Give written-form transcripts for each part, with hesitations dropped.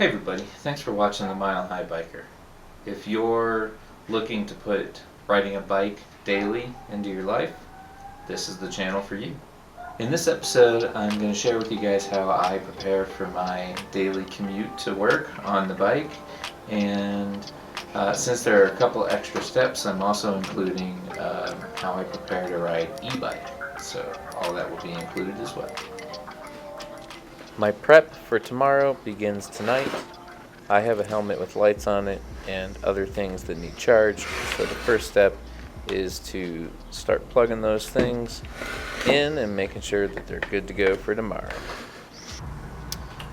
Hey everybody, thanks for watching the Mile High Biker. If you're looking to put riding a bike daily into your life, this is the channel for you. In this episode, I'm going to share with you guys how I prepare for my daily commute to work on the bike, and since there are a couple extra steps, I'm also including how I prepare to ride e-bike, so all that will be included as well. My prep for tomorrow begins tonight. I have a helmet with lights on it and other things that need charge. So the first step is to start plugging those things in and making sure that they're good to go for tomorrow.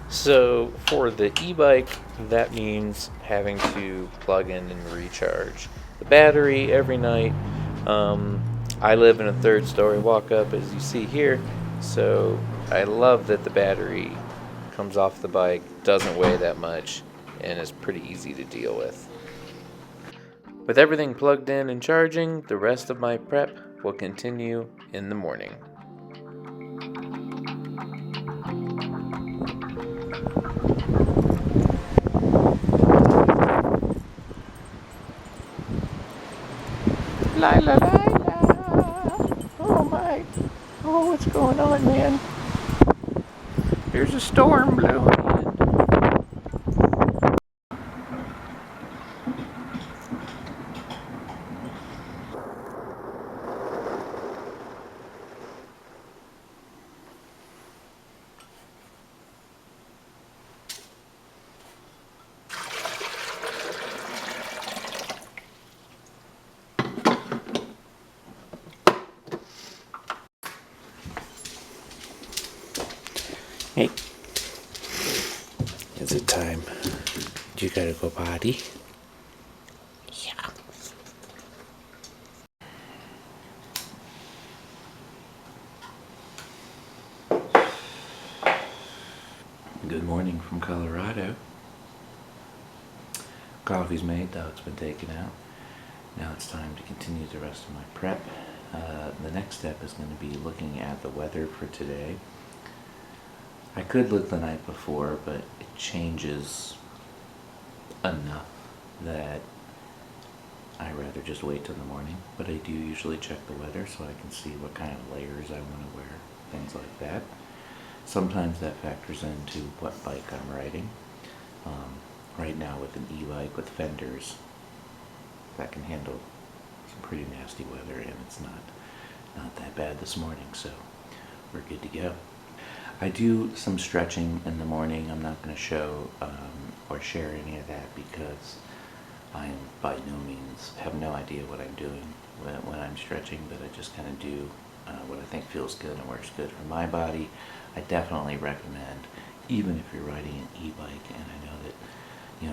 So for the e-bike, that means having to plug in and recharge the battery every night. I live in a third-story walk-up, as you see here, so I love that the battery comes off the bike, doesn't weigh that much, and is pretty easy to deal with. With everything plugged in and charging, the rest of my prep will continue in the morning. Lila, Lila! Oh my! Oh, what's going on, man? There's a storm blowing in. Hey, is it time? You gotta go potty? Yeah. Good morning from Colorado. Coffee's made, dog's been taken out. Now it's time to continue the rest of my prep. The next step is going to be looking at the weather for today. I could look the night before, but it changes enough that I rather just wait till the morning. But I do usually check the weather so I can see what kind of layers I want to wear, things like that. Sometimes that factors into what bike I'm riding. Right now with an e-bike with fenders, that can handle some pretty nasty weather, and it's not that bad this morning, so we're good to go. I do some stretching in the morning. I'm not going to show or share any of that because I am by no means have no idea what I'm doing when I'm stretching, but I just kind of do what I think feels good and works good for my body. I definitely recommend, even if you're riding an e-bike, and I know that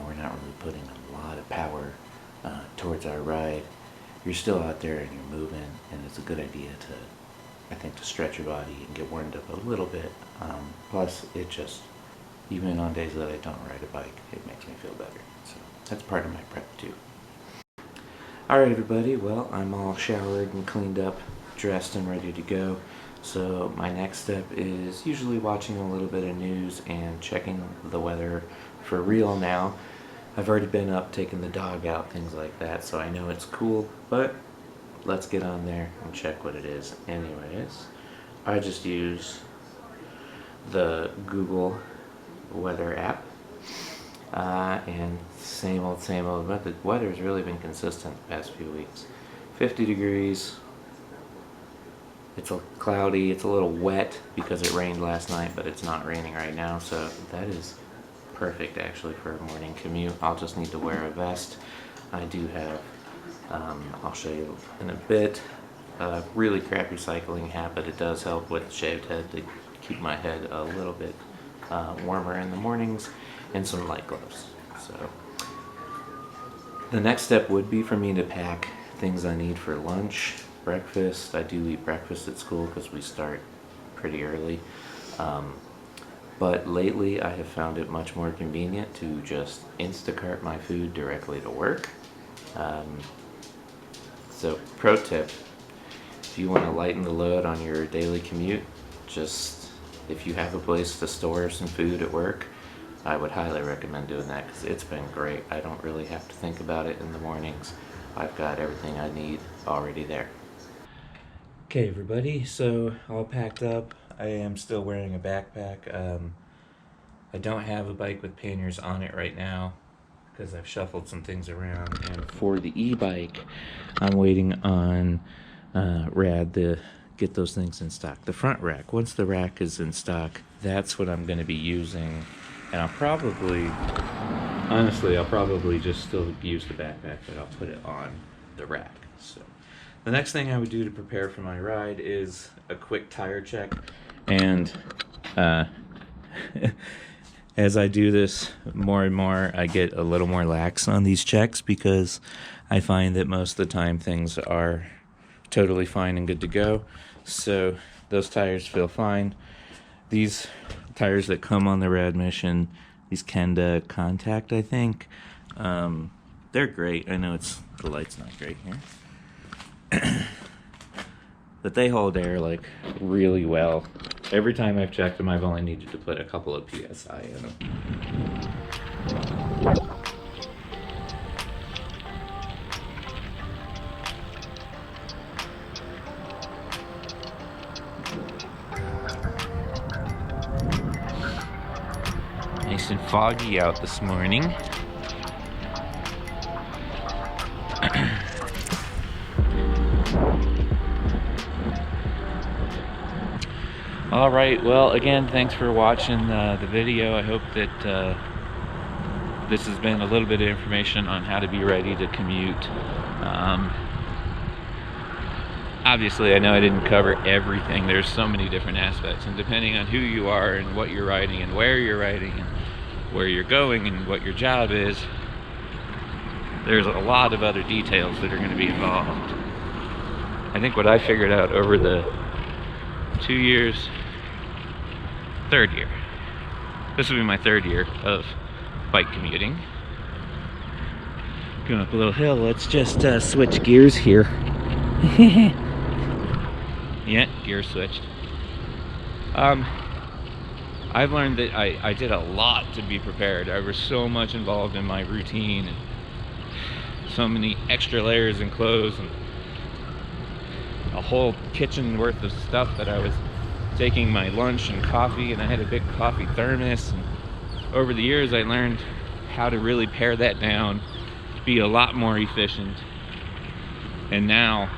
we're not really putting a lot of power towards our ride, you're still out there and you're moving, and it's a good idea to stretch your body and get warmed up a little bit. Plus, it just, even on days that I don't ride a bike, it makes me feel better. So that's part of my prep too. Alright everybody, well, I'm all showered and cleaned up, dressed and ready to go. So my next step is usually watching a little bit of news and checking the weather for real now. I've already been up taking the dog out, things like that, so I know it's cool, but let's get on there and check what it is. Anyways, I just use the Google weather app, and same old, but the weather's really been consistent the past few weeks. 50 degrees. It's cloudy, it's a little wet because it rained last night, but it's not raining right now, so that is perfect actually for a morning commute. I'll just need to wear a vest. I do have, I'll show you in a bit, a really crappy cycling hat, but it does help with shaved head to keep my head a little bit warmer in the mornings, and some light gloves. So the next step would be for me to pack things I need for lunch. Breakfast, I do eat breakfast at school because we start pretty early. But lately I have found it much more convenient to just Instacart my food directly to work. So pro tip, if you want to lighten the load on your daily commute, just if you have a place to store some food at work, I would highly recommend doing that because it's been great. I don't really have to think about it in the mornings. I've got everything I need already there. Okay, everybody, so all packed up. I am still wearing a backpack. I don't have a bike with panniers on it right now because I've shuffled some things around. And for the e-bike, I'm waiting on Rad to get those things in stock. The front rack, once the rack is in stock, that's what I'm going to be using. And I'll probably just still use the backpack, but I'll put it on the rack. So the next thing I would do to prepare for my ride is a quick tire check. And as I do this more and more, I get a little more lax on these checks because I find that most of the time things are totally fine and good to go. So those tires feel fine. These tires that come on the Rad Mission, these Kenda Contact, I think, they're great. I know the light's not great here. But they hold air like really well. Every time I've checked them, I've only needed to put a couple of PSI in them. Nice and foggy out this morning. All right, well, again, thanks for watching the video. I hope that this has been a little bit of information on how to be ready to commute. Obviously, I know I didn't cover everything. There's so many different aspects, and depending on who you are and what you're riding and where you're riding and where you're going and what your job is, there's a lot of other details that are going to be involved. I think what I figured out over the 2 years, third year. This will be my third year of bike commuting. Going up a little hill, let's just switch gears here. Yeah, gear switched. I've learned that I did a lot to be prepared. I was so much involved in my routine and so many extra layers and clothes and a whole kitchen worth of stuff that I was taking my lunch and coffee, and I had a big coffee thermos, and over the years I learned how to really pare that down, be a lot more efficient, and now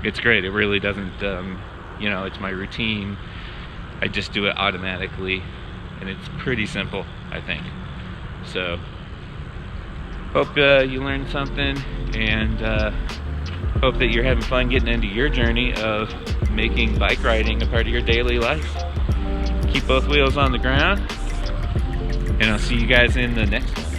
it's great. It really doesn't it's my routine. I just do it automatically, and it's pretty simple, I think. So hope you learned something, and hope that you're having fun getting into your journey of making bike riding a part of your daily life. Keep both wheels on the ground, and I'll see you guys in the next one.